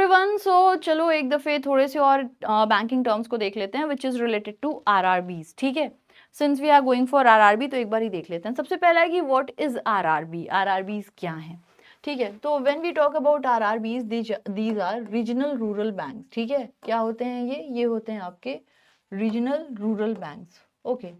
Everyone, सो चलो एक दफ़े थोड़े से और बैंकिंग टर्म्स को देख लेते हैं which is related to RRBs. ठीक है, since we are going for RRB तो एक बार ही देख लेते हैं। सबसे पहला है कि व्हाट इज़ आरआरबी, आरआरबीज क्या हैं। ठीक है, तो when we talk about RRBs these are regional rural banks. ठीक है, क्या होते हैं ये होते हैं आपके रीजनल रूरल बैंक्स। ओके,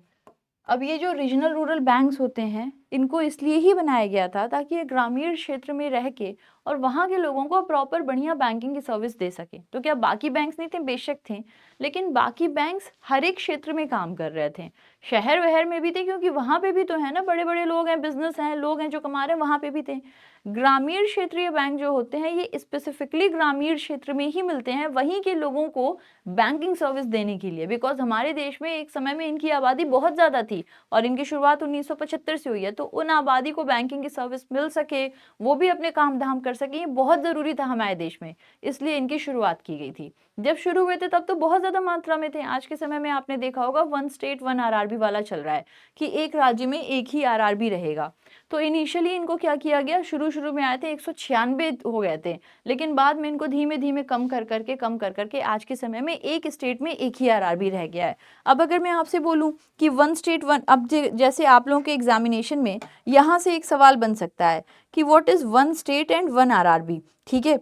अब ये जो रीजनल रूरल बैंक्स होते हैं इनको इसलिए ही बनाया गया था ताकि ये ग्रामीण क्षेत्र में रह के और वहाँ के लोगों को प्रॉपर बढ़िया बैंकिंग की सर्विस दे सके। तो क्या बाकी बैंक्स नहीं थे? बेशक थे, लेकिन बाकी बैंक्स हर एक क्षेत्र में काम कर रहे थे। शहर वहर में भी थे क्योंकि वहाँ पे भी तो है ना, बड़े बड़े लोग हैं, बिजनेस हैं, लोग हैं जो कमा रहे हैं, वहाँ पे भी थे। ग्रामीण क्षेत्रीय बैंक जो होते हैं ये स्पेसिफिकली ग्रामीण क्षेत्र में ही मिलते हैं, वहीं के लोगों को बैंकिंग सर्विस देने के लिए। बिकॉज हमारे देश में एक समय में इनकी आबादी बहुत ज़्यादा थी और इनकी शुरुआत 1975 से हुई है, तो उन आबादी को बैंकिंग की सर्विस मिल सके, वो भी अपने काम धाम कर सके, ये बहुत ज़रूरी था हमारे देश में, इसलिए इनकी शुरुआत की गई थी। जब शुरू हुए थे तब तो बहुत ज़्यादा मात्रा में थे। आज के समय में आपने देखा होगा वन स्टेट वन आरआरबी वाला चल रहा है कि एक राज्य में एक ही आरआरबी रहेगा। तो इनिशियली इनको क्या किया गया, शुरू में आए थे 196 हो गए थे, लेकिन बाद में इनको धीमे धीमे कम कर करके आज के समय में एक स्टेट में एक ही आरआरबी रह गया है। अब अगर मैं आपसे बोलूं कि वन स्टेट वन, अब जैसे आप लोगों के एग्जामिनेशन में यहाँ से एक सवाल बन सकता है कि what is one state and one RRB. ठीक है,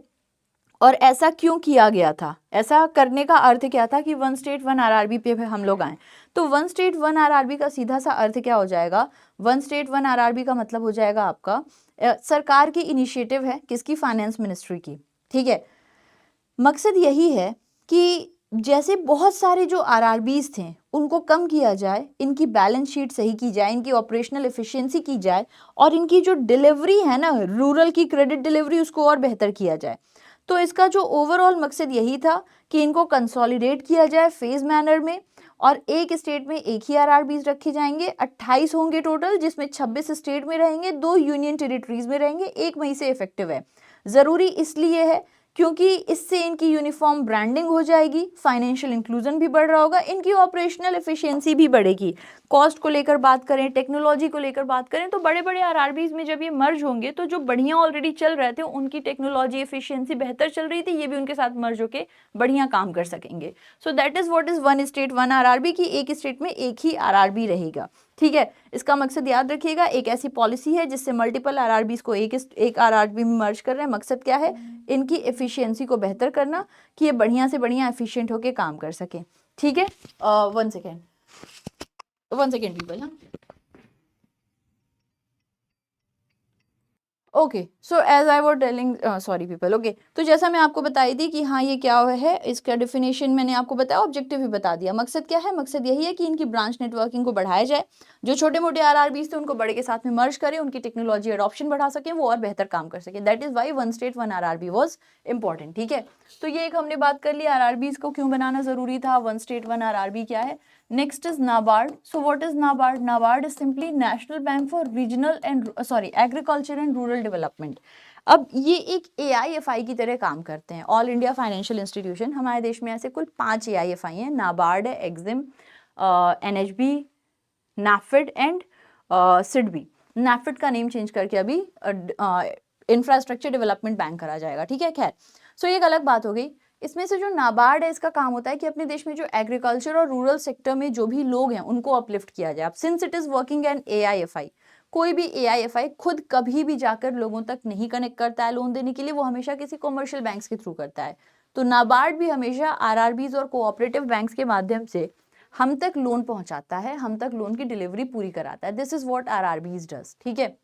और ऐसा क्यों किया गया था, ऐसा करने का अर्थ क्या था कि वन स्टेट वन आरआरबी पे हम लोग आए। तो वन स्टेट वन आरआरबी का सीधा सा अर्थ क्या हो जाएगा, वन स्टेट वन आरआरबी का मतलब हो जाएगा आपका सरकार की इनिशिएटिव है, किसकी, फाइनेंस मिनिस्ट्री की। ठीक है, मकसद यही है कि जैसे बहुत सारे जो आरआरबीज थे उनको कम किया जाए, इनकी बैलेंस शीट सही की जाए, इनकी ऑपरेशनल एफिशिएंसी की जाए और इनकी जो डिलीवरी है ना, रूरल की क्रेडिट डिलीवरी, उसको और बेहतर किया जाए। तो इसका जो ओवरऑल मकसद यही था कि इनको कंसोलिडेट किया जाए फेज मैनर में, और एक स्टेट में एक ही आरआरबीज रखे जाएंगे। 28 होंगे टोटल, जिसमें 26 स्टेट में रहेंगे, 2 यूनियन टेरिटरीज में रहेंगे। 1 मई से इफेक्टिव है। ज़रूरी इसलिए है क्योंकि इससे इनकी यूनिफॉर्म ब्रांडिंग हो जाएगी, फाइनेंशियल इंक्लूजन भी बढ़ रहा होगा, इनकी ऑपरेशनल एफिशिएंसी भी बढ़ेगी। कॉस्ट को लेकर बात करें, टेक्नोलॉजी को लेकर बात करें, तो बड़े बड़े आरआरबीज में जब ये मर्ज होंगे तो जो बढ़िया ऑलरेडी चल रहे थे, उनकी टेक्नोलॉजी एफिशिएंसी बेहतर चल रही थी, ये भी उनके साथ मर्ज होके बढ़िया काम कर सकेंगे। So that is what is one state one RRB, की एक स्टेट में एक ही आरआरबी रहेगा। ठीक है, इसका मकसद याद रखिएगा, एक ऐसी पॉलिसी है जिससे मल्टीपल आरआरबीज को एक आरआरबी में मर्ज कर रहे हैं। मकसद क्या है, इनकी एफिशिएंसी को बेहतर करना, कि ये बढ़िया से बढ़िया एफिशिएंट होके काम कर सके। ठीक है, वन सेकेंड पीपल। हाँ, okay, so as I was telling, sorry people. Okay, तो जैसा मैं आपको बताई थी कि हाँ ये क्या है, इसका डिफिनेशन मैंने आपको बताया, ऑब्जेक्टिव भी बता दिया। मकसद क्या है, मकसद यही है कि इनकी ब्रांच नेटवर्किंग को बढ़ाया जाए, जो छोटे मोटे आरआरबीज थे उनको बड़े के साथ में मर्ज करें, उनकी टेक्नोलॉजी अडॉप्शन बढ़ा सके, वो और बेहतर काम कर सके। That is why one state one RRB was important. ठीक है, तो ये एक हमने बात कर ली, आरआरबीज को क्यों बनाना जरूरी था, वन स्टेट वन आरआरबी क्या है। Next is NABARD. So what is NABARD? NABARD is simply National Bank for Regional and Agriculture and Rural Development. अब ये एक AIFI की तरह काम करते हैं, ऑल इंडिया फाइनेंशियल इंस्टीट्यूशन। हमारे देश में ऐसे कुल 5 AIFI हैं, नाबार्ड है, EXIM, NHB, NAFED and SIDBI। NAFED का नेम चेंज करके अभी इंफ्रास्ट्रक्चर डेवलपमेंट बैंक करा जाएगा। ठीक है, खैर, सो ये एक अलग बात हो गई। इसमें से जो नाबार्ड है, इसका काम होता है कि अपने देश में जो एग्रीकल्चर और रूरल सेक्टर में जो भी लोग हैं उनको अपलिफ्ट किया जाए। अब since it is working an AIFI, कोई भी AIFI खुद कभी भी जाकर लोगों तक नहीं कनेक्ट करता है लोन देने के लिए, वो हमेशा किसी कॉमर्शियल बैंक्स के थ्रू करता है। तो नाबार्ड भी हमेशा आरआरबीज और कोऑपरेटिव बैंक्स के माध्यम से हम तक लोन पहुंचाता है, हम तक लोन की डिलीवरी पूरी कराता है। This is what RRBs does. ठीक है,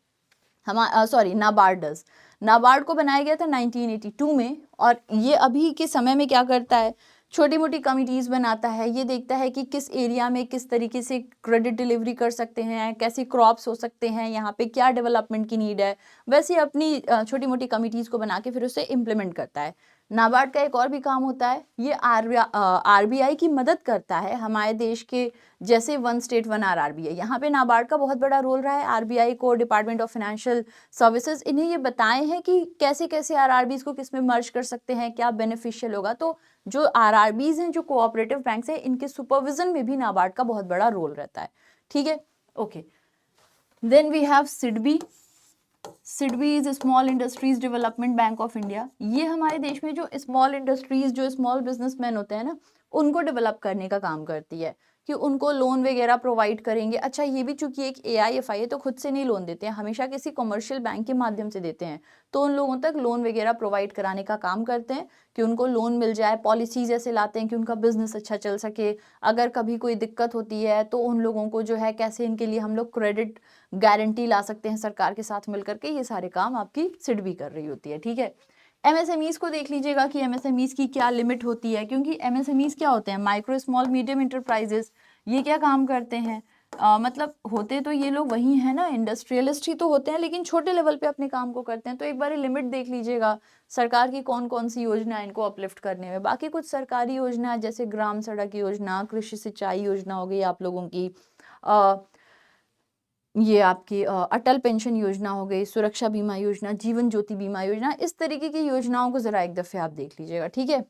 नाबार्ड डज। नाबार्ड को बनाया गया था 1982 में, और ये अभी के समय में क्या करता है, छोटी मोटी कमिटीज़ बनाता है, ये देखता है कि किस एरिया में किस तरीके से क्रेडिट डिलीवरी कर सकते हैं, कैसे क्रॉप्स हो सकते हैं, यहाँ पे क्या डेवलपमेंट की नीड है, वैसे अपनी छोटी मोटी कमिटीज़ को बना के फिर उसे इम्प्लीमेंट करता है। नाबार्ड का एक और भी काम होता है, ये RBI की मदद करता है हमारे देश के, जैसे वन स्टेट वन आरआरबी है, यहाँ पे नाबार्ड का बहुत बड़ा रोल रहा है। RBI को, डिपार्टमेंट ऑफ फाइनेंशियल सर्विसेज, इन्हें ये बताए हैं कि कैसे कैसे आरआरबीज को किस में मर्ज कर सकते हैं, क्या बेनिफिशियल होगा। तो जो आरआरबीज हैं, जो कोऑपरेटिव बैंक्स हैं, इनके सुपरविजन में भी नाबार्ड का बहुत बड़ा रोल रहता है। ठीक है, okay, then we have SIDBI। SIDBI is small industries development bank of India. ये हमारे देश में जो स्मॉल इंडस्ट्रीज, जो स्मॉल बिजनेसमैन होते हैं ना, उनको डेवलप करने का काम करती है, कि उनको लोन वगैरह प्रोवाइड करेंगे। अच्छा, ये भी चूंकि एक AIFI है तो खुद से नहीं लोन देते हैं, हमेशा किसी कमर्शियल बैंक के माध्यम से देते हैं, तो उन लोगों तक लोन वगैरह प्रोवाइड कराने का काम करते हैं कि उनको लोन मिल जाए। पॉलिसीज ऐसे लाते हैं कि उनका बिजनेस अच्छा चल सके। अगर कभी कोई दिक्कत होती है तो उन लोगों को जो है कैसे इनके लिए हम लोग क्रेडिट गारंटी ला सकते हैं सरकार के साथ मिलकर के, ये सारे काम आपकी सिडबी कर रही होती है। ठीक है, MSMEs को देख लीजिएगा कि MSMEs की क्या लिमिट होती है, क्योंकि MSMEs क्या होते हैं, माइक्रो स्मॉल मीडियम इंटरप्राइजेस। ये क्या काम करते हैं, मतलब होते तो ये लोग वही है ना, इंडस्ट्रियलिस्ट ही तो होते हैं, लेकिन छोटे लेवल पे अपने काम को करते हैं। तो एक बार लिमिट देख लीजिएगा सरकार की कौन कौन सी योजना है इनको अपलिफ्ट करने में। बाकी कुछ सरकारी योजना जैसे ग्राम सड़क योजना, कृषि सिंचाई योजना हो गई आप लोगों की, ये आपकी अटल पेंशन योजना हो गई, सुरक्षा बीमा योजना, जीवन ज्योति बीमा योजना, इस तरीके की योजनाओं को जरा एक दफे आप देख लीजिएगा। ठीक है,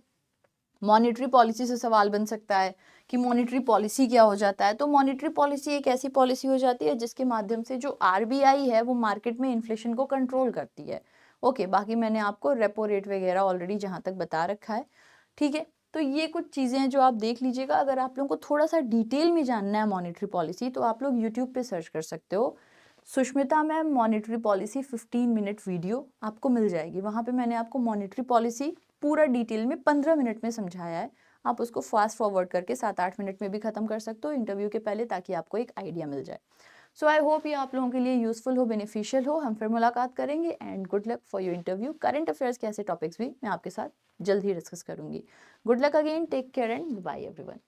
मॉनेटरी पॉलिसी से सवाल बन सकता है कि मॉनेटरी पॉलिसी क्या हो जाता है। तो मॉनेटरी पॉलिसी एक ऐसी पॉलिसी हो जाती है जिसके माध्यम से जो RBI है वो मार्केट में इन्फ्लेशन को कंट्रोल करती है। ओके, बाकी मैंने आपको रेपो रेट वगैरह ऑलरेडी जहां तक बता रखा है। ठीक है, तो ये कुछ चीज़ें हैं जो आप देख लीजिएगा। अगर आप लोगों को थोड़ा सा डिटेल में जानना है मॉनेटरी पॉलिसी, तो आप लोग यूट्यूब पे सर्च कर सकते हो, Sushmita ma'am monetary policy 15 minute video आपको मिल जाएगी। वहाँ पे मैंने आपको मॉनेटरी पॉलिसी पूरा डिटेल में 15 मिनट में समझाया है। आप उसको फास्ट फॉरवर्ड करके 7-8 मिनट में भी खत्म कर सकते हो इंटरव्यू के पहले, ताकि आपको एक आइडिया मिल जाए। सो आई होप ये आप लोगों के लिए यूजफुल हो, बेनिफिशियल हो। हम फिर मुलाकात करेंगे and good luck for your interview. Current affairs के ऐसे टॉपिक्स भी मैं आपके साथ जल्द ही डिस्कस करूंगी। Good luck again, take care and bye everyone.